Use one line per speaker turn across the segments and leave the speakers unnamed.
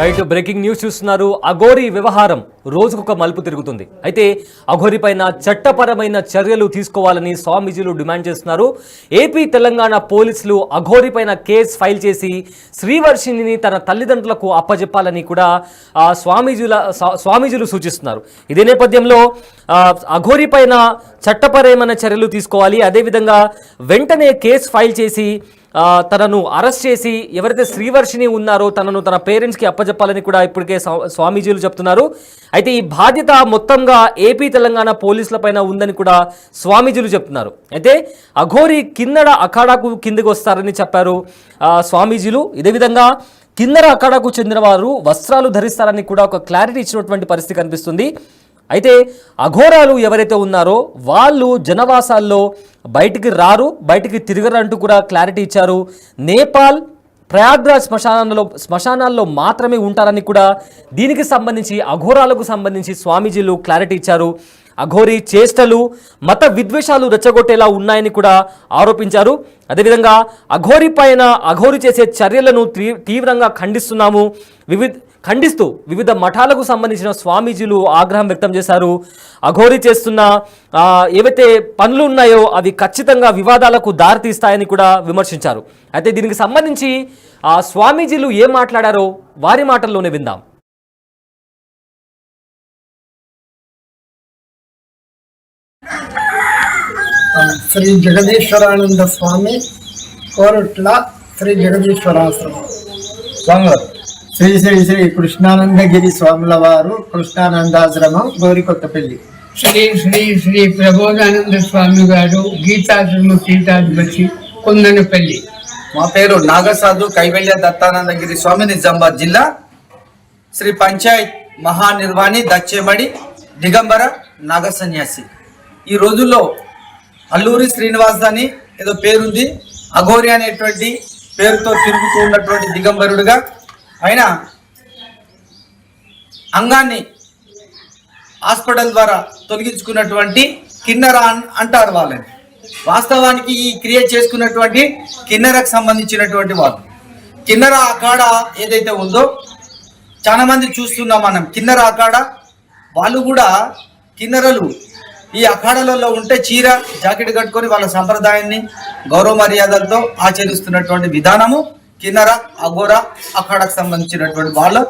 Right breaking news చూస్తున్నారు. అఘోరి వ్యవహారం రోజుకొక మలుపు తిరుగుతుంది. అయితే అఘోరి పైన చట్టపరమైన చర్యలు తీసుకోవాలని స్వామీజీలు డిమాండ్ చేస్తున్నారు. ఏపీ తెలంగాణ పోలీసులు అఘోరి పైన కేసు ఫైల్ చేసి శ్రీవర్షిణిని తన తల్లిదండ్రులకు అప్పజెప్పాలని కూడా స్వామీజీలు సూచిస్తున్నారు. ఇదే నేపథ్యంలో అఘోరి పైన చట్టపరమైన చర్యలు తీసుకోవాలి, అదేవిధంగా వెంటనే కేసు ఫైల్ చేసి తనను అరెస్ట్ చేసి ఎవరైతే శ్రీవర్షిణి ఉన్నారో తనను తన పేరెంట్స్కి అప్పచెప్పాలని కూడా ఇప్పటికే స్వామీజీలు చెప్తున్నారు. అయితే ఈ బాధ్యత మొత్తంగా ఏపీ తెలంగాణ పోలీసుల పైన ఉందని కూడా స్వామీజీలు చెప్తున్నారు. అయితే అఘోరి కిన్నెర అఖాడాకు కిందికి వస్తారని చెప్పారు స్వామీజీలు. ఇదే విధంగా కిన్నెర అఖాడాకు చెందిన వారు వస్త్రాలు ధరిస్తారని కూడా ఒక క్లారిటీ ఇచ్చినటువంటి పరిస్థితి కనిపిస్తుంది. అయితే అఘోరాలు ఎవరైతే ఉన్నారో వాళ్ళు జనవాసాల్లో బయటికి రారు, బయటికి తిరగరంటూ కూడా క్లారిటీ ఇచ్చారు. నేపాల్ ప్రయాగ్రాజ్ శ్మశానాల్లో మాత్రమే ఉంటారని కూడా దీనికి సంబంధించి అఘోరాలకు సంబంధించి స్వామీజీలు క్లారిటీ ఇచ్చారు. అఘోరి చేష్టలు మత విద్వేషాలు రెచ్చగొట్టేలా ఉన్నాయని కూడా ఆరోపించారు. అదేవిధంగా అఘోరి చేసే చర్యలను తీవ్రంగా ఖండిస్తూ వివిధ మఠాలకు సంబంధించిన స్వామీజీలు ఆగ్రహం వ్యక్తం చేశారు. అఘోరి చేస్తున్న ఏవైతే పనులు ఉన్నాయో అవి ఖచ్చితంగా వివాదాలకు దారితీస్తాయని కూడా విమర్శించారు. అయితే దీనికి సంబంధించి స్వామీజీలు ఏం మాట్లాడారో వారి మాటల్లోనే విందాం.
శ్రీ జగదీశ్వరానంద స్వామి కోరుట్ల శ్రీ జగదీశ్వరాశ్రమం స్వామివారు శ్రీ శ్రీ శ్రీ కృష్ణానందగిరి స్వాముల వారు కృష్ణానందాశ్రమం గోరికొత్తపల్లి.
శ్రీ శ్రీ శ్రీ ప్రబోధానంద స్వామి గారు గీతాశ్రమం సీతాధిపతి కొందనపల్లి.
మా పేరు నాగసాధు కైవల్య దత్తానందగిరి స్వామి నిజామాబాద్ జిల్లా. శ్రీ పంచాయత్ మహానిర్వాణి దచ్చేమడి దిగంబర నాగ సన్యాసి. ఈ రోజుల్లో అల్లూరి శ్రీనివాస్ అని ఏదో పేరుంది, అఘోరి అనేటువంటి పేరుతో తిరుగుతూ ఉన్నటువంటి దిగంబరుడుగా ఆయన అంగాన్ని హాస్పిటల్ ద్వారా తొలగించుకున్నటువంటి కిన్నెర అంటారు వాళ్ళని. వాస్తవానికి ఈ క్రియ చేసుకున్నటువంటి కిన్నెరకు సంబంధించినటువంటి వాళ్ళు. కిన్నెర అఖాడా ఏదైతే ఉందో చాలా మంది చూస్తున్నాం మనం. కిన్నెర అఖాడా వాళ్ళు కూడా కిన్నెరలు ఈ అఖాడాలలో ఉంటే చీర జాకెట్ కట్టుకొని వాళ్ళ సంప్రదాయాన్ని గౌరవ మర్యాదలతో ఆచరిస్తున్నటువంటి విధానము కిన్నెర అఘోరా అఖాడాకు సంబంధించినటువంటి వాళ్ళు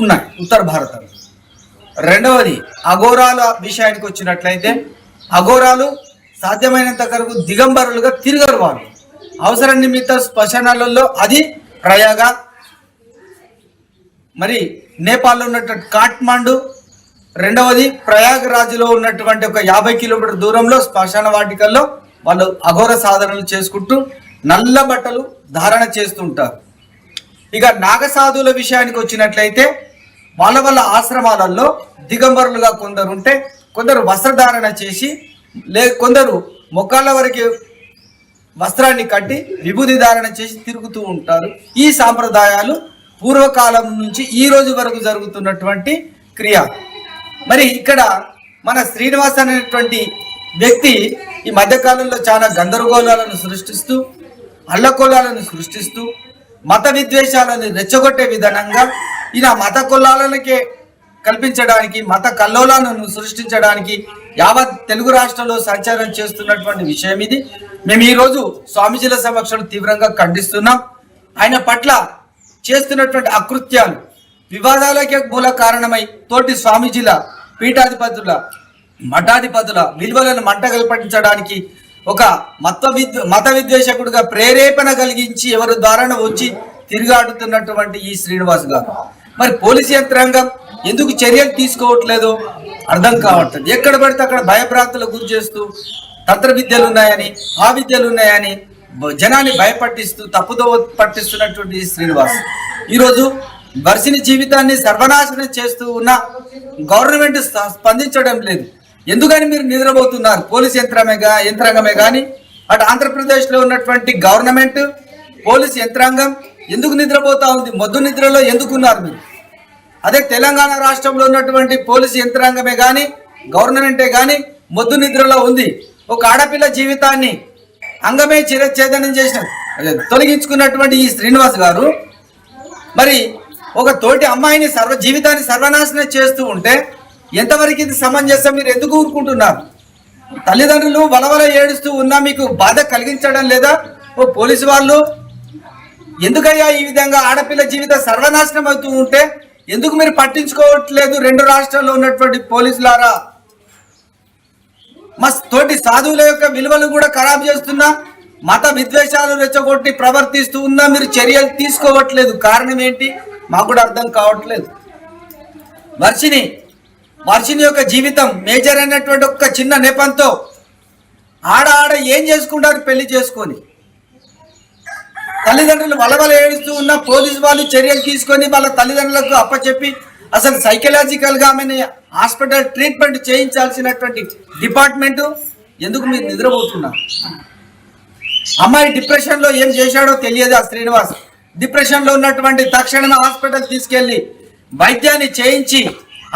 ఉన్నాయి ఉత్తర భారతంలో. రెండవది అఘోరాల విషయానికి వచ్చినట్లయితే అఘోరాలు సాధ్యమైనంత వరకు దిగంబరులుగా తిరగరు. వాళ్ళు అవసరం నిమిత్తం శ్మశానాలలో, అది ప్రయాగ, మరి నేపాల్లో ఉన్నటువంటి కాఠ్మండు, రెండవది ప్రయాగరాజ్లో ఉన్నటువంటి ఒక 50 కిలోమీటర్ దూరంలో శ్మశాన వాటికల్లో వాళ్ళు అఘోర సాధనలు చేసుకుంటూ నల్ల బట్టలు ధారణ చేస్తుంటారు. ఇక నాగసాధువుల విషయానికి వచ్చినట్లయితే వాళ్ళ ఆశ్రమాలలో దిగంబరులుగా కొందరు ఉంటే, కొందరు వస్త్రధారణ చేసి కొందరు మొక్కాళ్ళ వరకు వస్త్రాన్ని కట్టి విభూతి ధారణ చేసి తిరుగుతూ ఉంటారు. ఈ సాంప్రదాయాలు పూర్వకాలం నుంచి ఈ రోజు వరకు జరుగుతున్నటువంటి క్రియ. మరి ఇక్కడ మన శ్రీనివాస్ అనేటువంటి వ్యక్తి ఈ మధ్యకాలంలో చాలా గందరగోళాలను సృష్టిస్తూ, అల్లకొల్లాలను సృష్టిస్తూ, మత విద్వేషాలను రెచ్చగొట్టే విధానంగా ఈయన మత కొల్లాలకే కల్పించడానికి, మత కల్లోలాలను సృష్టించడానికి యావత్ తెలుగు రాష్ట్రంలో సంచారం చేస్తున్నటువంటి విషయం ఇది. మేము ఈరోజు స్వామీజీల సమక్షంలో తీవ్రంగా ఖండిస్తున్నాం. ఆయన పట్ల చేస్తున్నటువంటి అకృత్యాలు వివాదాలకే మూల కారణమై తోటి స్వామీజీల, పీఠాధిపతుల, మఠాధిపతుల విలువలను మంటగల్పించడానికి ఒక మత విద్వేషకుడిగా ప్రేరేపణ కలిగించి ఎవరి ద్వారా వచ్చి తిరిగాడుతున్నటువంటి ఈ శ్రీనివాస్ గారు మరి పోలీసు యంత్రాంగం ఎందుకు చర్యలు తీసుకోవట్లేదో అర్థం కావట్లేదు. ఎక్కడ పడితే అక్కడ భయభ్రాంతులకు గురి చేస్తూ తంత్ర విద్యలు ఉన్నాయని, ఆ విద్యలు ఉన్నాయని జనాన్ని భయపట్టిస్తూ తప్పుదో పట్టిస్తున్నటువంటి ఈ శ్రీనివాస్ ఈరోజు వర్షిని జీవితాన్ని సర్వనాశనం చేస్తూ ఉన్న గవర్నమెంట్ స్పందించడం లేదు. ఎందుకని మీరు నిద్రపోతున్నారు? పోలీస్ యంత్రాంగమే కానీ అటు ఆంధ్రప్రదేశ్లో ఉన్నటువంటి గవర్నమెంట్, పోలీస్ యంత్రాంగం ఎందుకు నిద్రపోతా ఉంది? మొద్దు నిద్రలో ఎందుకున్నారు మీరు? అదే తెలంగాణ రాష్ట్రంలో ఉన్నటువంటి పోలీసు యంత్రాంగమే కానీ గవర్నమెంటే కానీ మొద్దు నిద్రలో ఉంది. ఒక ఆడపిల్ల జీవితాన్ని అంగమే చిరఛేదనం చేసిన తొలగించుకున్నటువంటి ఈ శ్రీనివాస్ గారు మరి ఒక తోటి అమ్మాయిని జీవితాన్ని సర్వనాశనం చేస్తూ ఉంటే ఎంతవరకు ఇది సమంజసం? మీరు ఎందుకు ఊరుకుంటున్నారు? తల్లిదండ్రులు వలవల ఏడుస్తూ ఉన్నా మీకు బాధ కలిగించడం లేదా? ఓ పోలీసు వాళ్ళు ఎందుకయ్యా ఈ విధంగా ఆడపిల్ల జీవితం సర్వనాశనం అవుతూ ఉంటే ఎందుకు మీరు పట్టించుకోవట్లేదు? 2 రాష్ట్రాల్లో ఉన్నటువంటి పోలీసులారా, మా తోటి సాధువుల యొక్క విలువలు కూడా ఖరాబ్ చేస్తున్నా, మత విద్వేషాలు రెచ్చగొట్టి ప్రవర్తిస్తూ ఉన్నా మీరు చర్యలు తీసుకోవట్లేదు. కారణం ఏంటి మాకు కూడా అర్థం కావట్లేదు. వర్షిని యొక్క జీవితం మేజర్ అయినటువంటి ఒక చిన్న నెపంతో ఆడ ఏం చేసుకుంటారు? పెళ్లి చేసుకొని తల్లిదండ్రులు వలవల ఏడుస్తూ ఉన్న పోలీసు వాళ్ళు చర్యలు తీసుకొని వాళ్ళ తల్లిదండ్రులకు అప్పచెప్పి అసలు సైకలాజికల్ గా ఆమెను హాస్పిటల్ ట్రీట్మెంట్ చేయించాల్సినటువంటి డిపార్ట్మెంట్ ఎందుకు మీరు నిద్రపోతున్నారు? అమ్మాయి డిప్రెషన్ లో ఏం చేశాడో తెలియదు. ఆ శ్రీనివాస్ డిప్రెషన్ లో ఉన్నటువంటి తక్షణమే హాస్పిటల్ తీసుకెళ్లి వైద్యాన్ని చేయించి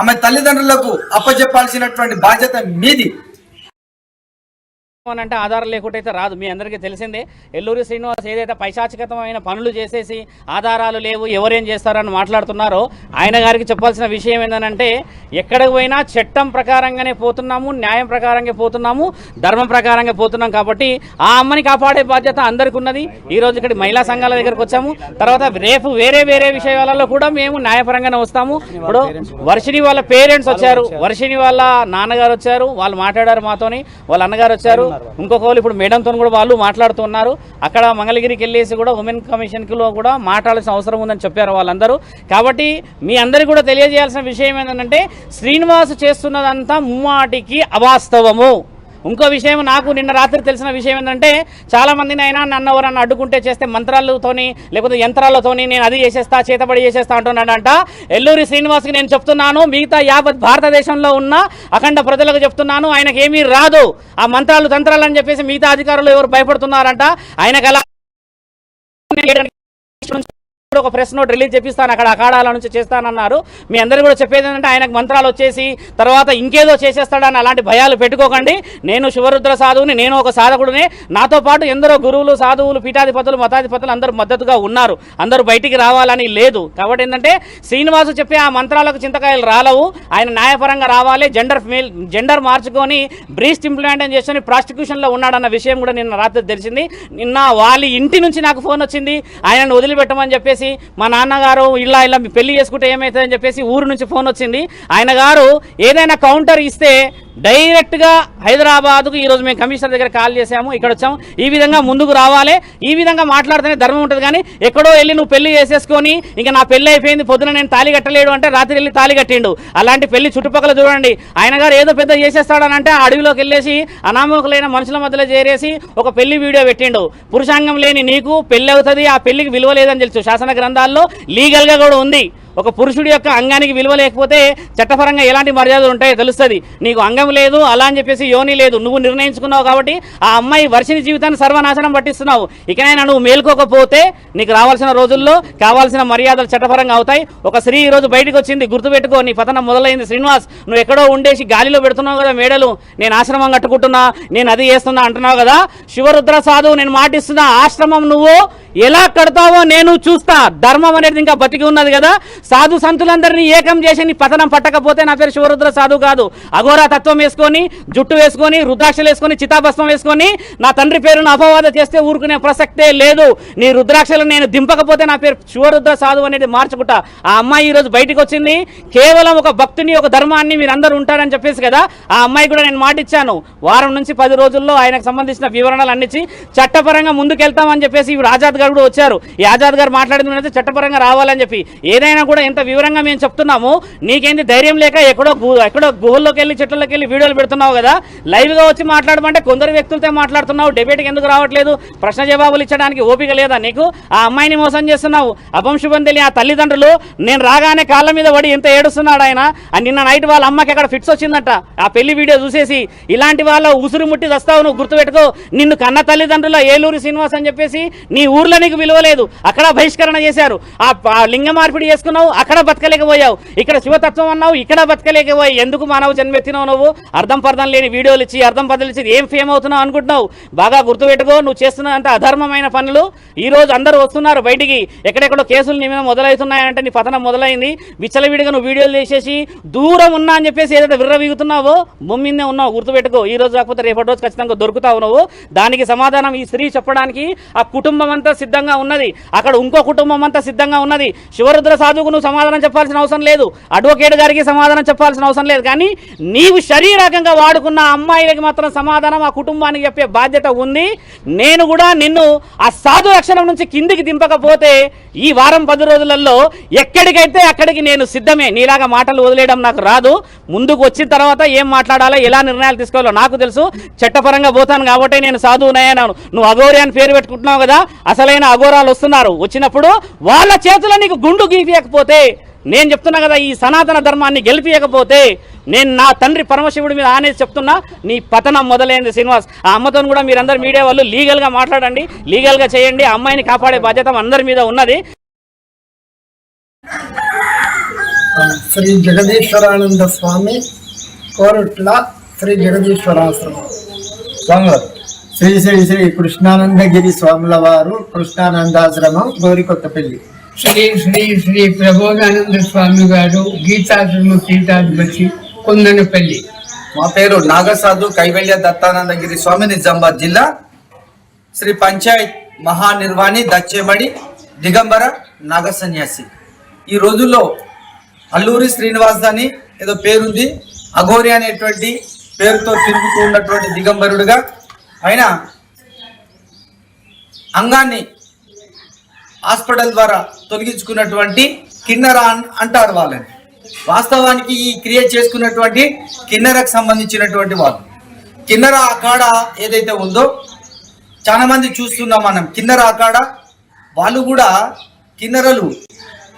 ఆమె తల్లిదండ్రులకు అప్పచెప్పాల్సినటువంటి బాధ్యత మీది.
అంటే ఆధారం లేకుంటే అయితే రాదు. మీ అందరికీ తెలిసిందే, ఎల్లూరి శ్రీనివాస్ ఏదైతే పైశాచికతమైన పనులు చేసేసి ఆధారాలు లేవు ఎవరేం చేస్తారని మాట్లాడుతున్నారో ఆయన గారికి చెప్పాల్సిన విషయం ఏంటంటే ఎక్కడికి పోయినా చట్టం ప్రకారంగానే పోతున్నాము, న్యాయం ప్రకారంగా పోతున్నాము, ధర్మం ప్రకారంగా పోతున్నాం. కాబట్టి ఆ అమ్మని కాపాడే బాధ్యత అందరికీ ఉన్నది. ఈరోజు ఇక్కడ మహిళా సంఘాల దగ్గరకు వచ్చాము. తర్వాత రేపు వేరే విషయాలలో కూడా మేము న్యాయపరంగానే వస్తాము. ఇప్పుడు వర్షిని వాళ్ళ పేరెంట్స్ వచ్చారు, వర్షిని వాళ్ళ నాన్నగారు వచ్చారు, వాళ్ళు మాట్లాడారు మాతోని, వాళ్ళ అన్నగారు వచ్చారు, ఇంకొకరు ఇప్పుడు మేడంతో కూడా వాళ్ళు మాట్లాడుతున్నారు. అక్కడ మంగళగిరికి వెళ్ళేసి కూడా ఉమెన్ కమిషన్లో కూడా మాట్లాడాల్సిన అవసరం ఉందని చెప్పారు వాళ్ళందరూ. కాబట్టి మీ అందరికీ కూడా తెలియజేయాల్సిన విషయం ఏంటంటే శ్రీనివాస్ చేస్తున్నదంతా ముమ్మాటికి అవాస్తవము. ఇంకో విషయం నాకు నిన్న రాత్రి తెలిసిన విషయం ఏంటంటే చాలా మందిని అయినా నన్ను ఎవరన్నా అడ్డుకుంటే చేస్తే మంత్రాలతోని లేకపోతే యంత్రాలతోని నేను అది చేసేస్తా చేతబడి చేసేస్తా అంటున్నాడంట. ఎల్లూరి శ్రీనివాస్కి నేను చెప్తున్నాను, మిగతా యావత్ భారతదేశంలో ఉన్న అఖండ ప్రజలకు చెప్తున్నాను, ఆయనకి ఏమీ రాదు. ఆ మంత్రాలు తంత్రాలు అని చెప్పేసి మిగతా అధికారులు ఎవరు భయపడుతున్నారంట. ఆయనకు అలా ఒక ప్రెస్ నోట్ రిలీజ్ చేపిస్తాను, అక్కడ అఖాడాల నుంచి చేస్తానన్నారు. మీ అందరూ కూడా చెప్పేది ఏంటంటే ఆయనకు మంత్రాలు వచ్చేసి తర్వాత ఇంకేదో చేసేస్తాడని అలాంటి భయాలు పెట్టుకోకండి. నేను శివరుద్ర సాధువుని, నేను ఒక సాధకుడిని, నాతో పాటు ఎందరో గురువులు, సాధువులు, పీఠాధిపతులు, మతాధిపతులు అందరూ మద్దతుగా ఉన్నారు. అందరూ బయటికి రావాలని లేదు. కాబట్టి ఏంటంటే శ్రీనివాసు చెప్పే ఆ మంత్రాలకు చింతకాయలు రాలవు. ఆయన న్యాయపరంగా రావాలి. జెండర్ మార్చుకొని బ్రీస్ట్ ఇంప్లాంటేషన్ చేసుకొని ప్రాస్టిట్యూషన్లో ఉన్నాడన్న విషయం కూడా నిన్న రాత్రి తెలిసింది. నిన్న వాళ్ళ ఇంటి నుంచి నాకు ఫోన్ వచ్చింది, ఆయనను వదిలిపెట్టమని చెప్పేసి. మా నాన్నగారు ఇలా మీ పెళ్లి చేసుకుంటే ఏమవుతుందని చెప్పేసి ఊరు నుంచి ఫోన్ వచ్చింది. ఆయన గారు ఏదైనా కౌంటర్ ఇస్తే డైరెక్ట్గా హైదరాబాద్కు ఈరోజు మేము కమిషనర్ దగ్గర కాల్ చేసాము, ఇక్కడ వచ్చాము. ఈ విధంగా ముందుకు రావాలి, ఈ విధంగా మాట్లాడితేనే ధర్మం ఉంటుంది. కానీ ఎక్కడో వెళ్ళి నువ్వు పెళ్లి చేసేసుకొని ఇంకా నా పెళ్లి అయిపోయింది, పొద్దున నేను తాళి కట్టలేడు అంటే రాత్రి వెళ్ళి తాళి కట్టిండు. అలాంటి పెళ్లి చుట్టుపక్కల చూడండి. ఆయన గారు ఏదో పెద్ద చేసేస్తాడనంటే అడవిలోకి వెళ్ళేసి అనామకులైన మనుషుల మధ్యలో చేరేసి ఒక పెళ్లి వీడియో పెట్టిండు. పురుషాంగం లేని నీకు పెళ్లి అవుతుంది, ఆ పెళ్లికి విలువ లేదని తెలుసు. శాసన గ్రంథాల్లో లీగల్గా కూడా ఉంది. ఒక పురుషుడి యొక్క అంగానికి విలువ లేకపోతే చట్టపరంగా ఎలాంటి మర్యాదలు ఉంటాయో తెలుస్తుంది. నీకు అంగం లేదు అలా అని చెప్పేసి యోని లేదు, నువ్వు నిర్ణయించుకున్నావు. కాబట్టి ఆ అమ్మాయి వర్షిని జీవితాన్ని సర్వనాశనం పట్టిస్తున్నావు. ఇకనైనా నువ్వు మేల్కోకపోతే నీకు రావాల్సిన రోజుల్లో కావాల్సిన మర్యాదలు చట్టపరంగా అవుతాయి. ఒక స్త్రీ ఈ రోజు బయటకు వచ్చింది, గుర్తుపెట్టుకో, నీ పతనం మొదలైంది. శ్రీనివాస్, నువ్వు ఎక్కడో ఉండేసి గాలిలో పెడుతున్నావు కదా మేడలు, నేను ఆశ్రమం కట్టుకుంటున్నా, నేను అది చేస్తున్నా అంటున్నావు కదా. శివరుద్ర సాధువు నేను మాటిస్తున్నా, ఆశ్రమం నువ్వు ఎలా కడతావో నేను చూస్తా. ధర్మం అనేది ఇంకా బతికి ఉన్నది కదా. సాధు సంతులందరినీ ఏకం చేసి నీ పతనం పట్టకపోతే నా పేరు శివరుద్ర సాధువు కాదు. అఘోరా తత్వం వేసుకొని, జుట్టు వేసుకొని, రుద్రాక్షలు వేసుకొని, చితాభస్మం వేసుకొని నా తండ్రి పేరును అపవాద చేస్తే ఊరుకునే ప్రసక్తే లేదు. నీ రుద్రాక్షలు నేను దింపకపోతే నా పేరు శివరుద్ర సాధువు అనేది మార్చుకుంటా. ఆ అమ్మాయి ఈరోజు బయటకు వచ్చింది కేవలం ఒక భక్తుని, ఒక ధర్మాన్ని మీరు అందరూ ఉంటారని చెప్పేసి కదా. ఆ అమ్మాయి కూడా నేను మాటిచ్చాను, వారం నుంచి 10 రోజుల్లో ఆయనకు సంబంధించిన వివరణలు అందించి చట్టపరంగా ముందుకెళ్తామని చెప్పేసి ఇప్పుడు ఆజాద్ గారు కూడా వచ్చారు. ఈ ఆజాద్ గారు మాట్లాడింది చట్టపరంగా రావాలని చెప్పి. ఏదైనా కూడా ఎంత వివరంగా మేము చెప్తున్నాము, నీకేంది ధైర్యం లేక ఎక్కడో గుహల్లోకి వెళ్ళి చెట్లలోకి వెళ్ళి వీడియోలు పెడుతున్నావు కదా. లైవ్గా వచ్చి మాట్లాడమంటే కొందరు వ్యక్తులతో మాట్లాడుతున్నావు, డిబేట్కి ఎందుకు రావట్లేదు? ప్రశ్న జవాబులు ఇచ్చడానికి ఓపిక లేదా నీకు? ఆ అమ్మాయిని మోసం చేస్తున్నావు. అభంశుభం తెలియ ఆ తల్లిదండ్రులు నేను రాగానే కాళ్ళ మీద పడి ఎంత ఏడుస్తున్నాడు ఆయన. నిన్న నైట్ వాళ్ళ అమ్మకి అక్కడ ఫిట్స్ వచ్చిందంట ఆ పెళ్లి వీడియో చూసేసి. ఇలాంటి వాళ్ళ ఉసురు ముట్టి వస్తావు నువ్వు, గుర్తుపెట్టుకో. నిన్ను కన్న తల్లిదండ్రుల ఏలూరి శ్రీనివాస్ అని చెప్పేసి నీ ఊర్లో నీకు విలువ లేదు, అక్కడ బహిష్కరణ చేశారు. ఆ లింగ మార్పిడి చేసుకున్నావు, అన్నావు, అక్కడ బతకలేకపోయావు. ఇక్కడ శివతత్వం అన్నావు, ఇక్కడ బతకలేకపోయావు. ఎందుకు మానవ జన్మెత్తినావు నువ్వు? అర్థం పర్థం లేని వీడియోలు ఇచ్చి అర్థం పర్థం ఇచ్చి ఏం ఫేమ్ అవుతున్నావు అనుకుంటున్నావు? బాగా గుర్తుపెట్టుకో, నువ్వు చేస్తున్న అంత అధర్మమైన పనులు. ఈ రోజు అందరూ వస్తున్నారు బయటికి, ఎక్కడెక్కడో కేసులు నీ మీద మొదలవుతున్నాయంటే నీ పతనం మొదలైంది. విచ్చలవిడిగా నువ్వు వీడియోలు చేసేసి దూరం ఉన్నా అని చెప్పేసి ఏదైతే విర్రవీగుతున్నావో భూమినే ఉన్నావు. గుర్తుపెట్టుకో, ఈ రోజు కాకపోతే రేపటి రోజు ఖచ్చితంగా దొరుకుతావు నువ్వు. దానికి సమాధానం ఈ స్త్రీ చెప్పడానికి ఆ కుటుంబం అంతా సిద్ధంగా ఉన్నది, అక్కడ ఇంకో కుటుంబం అంతా సిద్ధంగా ఉన్నది. శివరుద్ర సాధువుకు నువ్వు సమాధానం చెప్పాల్సిన అవసరం లేదు, అడ్వకేట్ గారికి సమాధానం చెప్పాల్సిన అవసరం లేదు. కానీ నీవు శరీరకంగా వాడుకున్న అమ్మాయిలకి మాత్రం సమాధానం ఆ కుటుంబానికి చెప్పే బాధ్యత ఉంది. నేను కూడా నిన్ను ఆ సాధు లక్షణం నుంచి కిందికి దింపకపోతే ఈ వారం 10 రోజులలో ఎక్కడికైతే అక్కడికి నేను సిద్ధమే. నీలాగా మాటలు వదిలేయడం నాకు రాదు. ముందుకు వచ్చిన తర్వాత ఏం మాట్లాడాలో, ఎలా నిర్ణయాలు తీసుకోవాలో నాకు తెలుసు. చట్టపరంగా పోతాను కాబట్టి నేను సాధువునయ్యాను. నువ్వు అఘోరి అని పేరు పెట్టుకుంటున్నావు కదా, అసలైన అఘోరాలు వస్తున్నారు. వచ్చినప్పుడు వాళ్ళ చేతుల నీకు గుండు గీపియకపోతే, నేను చెప్తున్నా కదా, ఈ సనాతన ధర్మాన్ని గెలిపియకపోతే నేను నా తండ్రి పరమశివుడి మీద ఆనేసి చెప్తున్నా, నీ పతనం మొదలైంది శ్రీనివాస్. ఆ అమ్మతో కూడా మీరందరూ మీడియా వాళ్ళు లీగల్గా మాట్లాడండి, లీగల్గా చేయండి. ఆ అమ్మాయిని కాపాడే బాధ్యత అందరి మీద ఉన్నది.
శ్రీ జగదీశ్వరానంద స్వామి కోరుట్ల శ్రీ జగదీశ్వరాశ్రమం స్వామివారు శ్రీ శ్రీ శ్రీ కృష్ణానందగిరి స్వాముల వారు కృష్ణానందాశ్రమం గోరికొత్తపల్లి.
శ్రీ శ్రీ శ్రీ ప్రబోధానంద స్వామి గారు గీతాశ్రమ పీఠాధిపతి కొందనపల్లి.
మా పేరు నాగసాధు కైవల్య దత్తానందగిరి స్వామి, నిజామాబాద్ జిల్లా. శ్రీ పంచాయత్ మహానిర్వాణి దచ్చేమడి దిగంబర నాగ సన్యాసి. ఈ రోజుల్లో అల్లూరి శ్రీనివాస్ అని ఏదో పేరుంది, అఘోరి అనేటువంటి పేరుతో తిరుగుతూ ఉన్నటువంటి దిగంబరుడుగా ఆయన అంగాన్ని హాస్పిటల్ ద్వారా తొలగించుకున్నటువంటి కిన్నెర అంటారు వాళ్ళని. వాస్తవానికి ఈ క్రియ చేసుకున్నటువంటి కిన్నెరకు సంబంధించినటువంటి వాళ్ళు. కిన్నెర అఖాడ ఏదైతే ఉందో చాలా మంది చూస్తున్నాం మనం. కిన్నెర అఖాడ వాళ్ళు కూడా కిన్నెరలు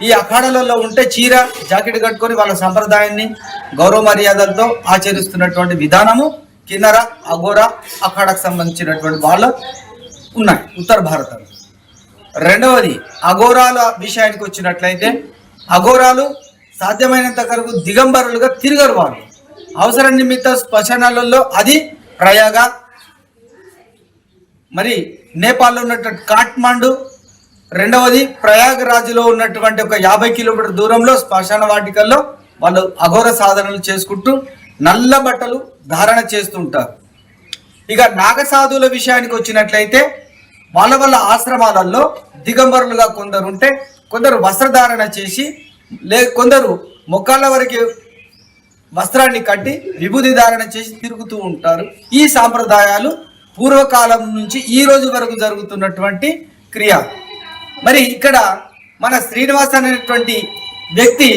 ఈ అఖాడలలో ఉంటే చీర జాకెట్ కట్టుకొని వాళ్ళ సంప్రదాయాన్ని గౌరవ మర్యాదలతో ఆచరిస్తున్నటువంటి విధానము కిన్నెర అఘోర అఖాడకు సంబంధించినటువంటి వాళ్ళు ఉన్నాయి ఉత్తర భారతంలో. రెండవది అఘోరాల విషయానికి వచ్చినట్లయితే అఘోరాలు సాధ్యమైనంత వరకు దిగంబరులుగా తిరగరు. వాళ్ళు అవసరం నిమిత్త శ్మశానాలలో, అది ప్రయాగ, మరి నేపాల్లో ఉన్నటువంటి కాఠ్మండు, రెండవది ప్రయాగరాజ్లో ఉన్నటువంటి ఒక 50 కిలోమీటర్ దూరంలో శ్మశాన వాటికల్లో వాళ్ళు అఘోర సాధనలు చేసుకుంటూ నల్ల బట్టలు ధారణ చేస్తుంటారు. ఇక నాగసాధువుల విషయానికి వచ్చినట్లయితే వాళ్ళ ఆశ్రమాలలో దిగంబరులుగా కొందరు ఉంటే, కొందరు వస్త్రధారణ చేసి, కొందరు మొక్కాళ్ళ వరకు వస్త్రాన్ని కట్టి విభూతి ధారణ చేసి తిరుగుతూ ఉంటారు. ఈ సాంప్రదాయాలు పూర్వకాలం నుంచి ఈ రోజు వరకు జరుగుతున్నటువంటి క్రియ. మరి ఇక్కడ మన శ్రీనివాస్ అనేటువంటి వ్యక్తి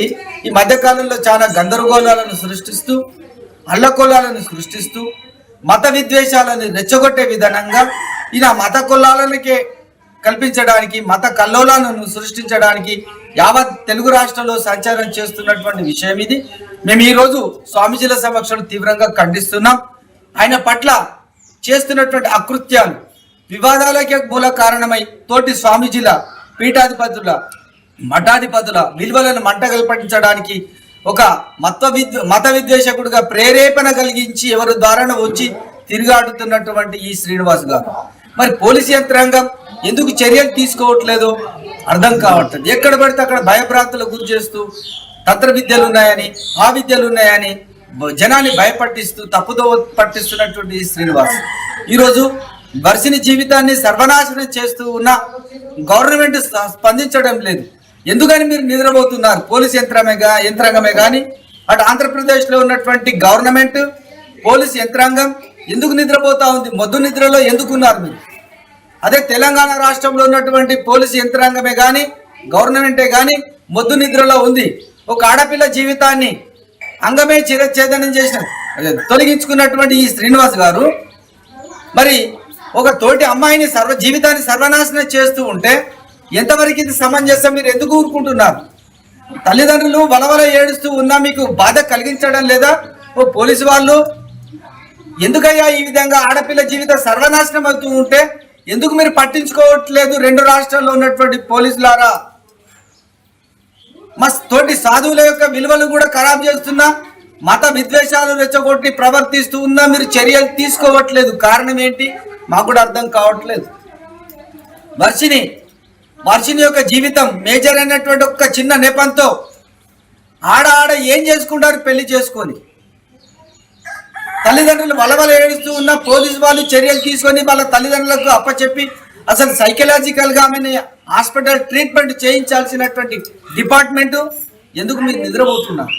ఈ మధ్యకాలంలో చాలా గందరగోళాలను సృష్టిస్తూ, అల్లకొల్లాలను సృష్టిస్తూ, మత విద్వేషాలను రెచ్చగొట్టే విధానంగా ఈయన మత కొల్లాలకే కల్పించడానికి, మత కల్లోలాలను సృష్టించడానికి యావత్ తెలుగు రాష్ట్రంలో సంచారం చేస్తున్నటువంటి విషయం ఇది. మేము ఈరోజు స్వామీజీల సమక్షంలో తీవ్రంగా ఖండిస్తున్నాం. ఆయన పట్ల చేస్తున్నటువంటి అకృత్యాలు వివాదాలకే మూల కారణమై తోటి స్వామీజీల, పీఠాధిపతుల, మఠాధిపతుల విలువలను మంటగల్పటించడానికి ఒక మత విద్వేషకుడిగా ప్రేరేపణ కలిగించి ఎవరి ద్వారా వచ్చి తిరిగాడుతున్నటువంటి ఈ శ్రీనివాస్ గారు, మరి పోలీసు యంత్రాంగం ఎందుకు చర్యలు తీసుకోవట్లేదు అర్థం కావట్లేదు. ఎక్కడ పడితే అక్కడ భయభ్రాంతులకు గురి చేస్తూ తంత్ర విద్యలు ఉన్నాయని, ఆ విద్యలు ఉన్నాయని జనాన్ని భయపట్టిస్తూ తప్పుదో పట్టిస్తున్నటువంటి ఈ శ్రీనివాస్ ఈరోజు వర్షిని జీవితాన్ని సర్వనాశనం చేస్తూ ఉన్న గవర్నమెంట్ స్పందించడం లేదు. ఎందుకని మీరు నిద్రపోతున్నారు? పోలీస్ యంత్రాంగమే కానీ అటు ఆంధ్రప్రదేశ్లో ఉన్నటువంటి గవర్నమెంట్, పోలీస్ యంత్రాంగం ఎందుకు నిద్రపోతా ఉంది? మొద్దు నిద్రలో ఎందుకున్నారు మీరు? అదే తెలంగాణ రాష్ట్రంలో ఉన్నటువంటి పోలీసు యంత్రాంగమే కానీ, గవర్నమెంటే కానీ మొద్దు నిద్రలో ఉంది. ఒక ఆడపిల్ల జీవితాన్ని అంగమే చిరఛేదనం చేసిన తొలగించుకున్నటువంటి ఈ శ్రీనివాస్ గారు మరి ఒక తోటి అమ్మాయిని జీవితాన్ని సర్వనాశనం చేస్తూ ఉంటే ఎంతవరకు ఇది సమంజసం? మీరు ఎందుకు ఊరుకుంటున్నారు? తల్లిదండ్రులు వలవల ఏడుస్తూ ఉన్నా మీకు బాధ కలిగించడం లేదా? ఓ పోలీసు వాళ్ళు ఎందుకయ్యా ఈ విధంగా ఆడపిల్ల జీవితం సర్వనాశనం అవుతూ ఉంటే ఎందుకు మీరు పట్టించుకోవట్లేదు? 2 రాష్ట్రాల్లో ఉన్నటువంటి పోలీసులారా మా తోటి సాధువుల యొక్క విలువలు కూడా ఖరాబ్ చేస్తున్నా, మత విద్వేషాలు రెచ్చగొట్టి ప్రవర్తిస్తూ ఉన్నా మీరు చర్యలు తీసుకోవట్లేదు. కారణం ఏంటి మాకు కూడా అర్థం కావట్లేదు. వర్షిని యొక్క జీవితం మేజర్ అయినటువంటి ఒక చిన్న నెపంతో ఆడ ఏం చేసుకుంటారు పెళ్లి చేసుకొని, తల్లిదండ్రులు వలవల ఏడుస్తూ ఉన్న పోలీసు వాళ్ళు చర్యలు తీసుకొని వాళ్ళ తల్లిదండ్రులకు అప్పచెప్పి అసలు సైకలాజికల్గా ఆమెని హాస్పిటల్ ట్రీట్మెంట్ చేయించాల్సినటువంటి డిపార్ట్మెంటు ఎందుకు మీరు నిద్రపోతున్నారు?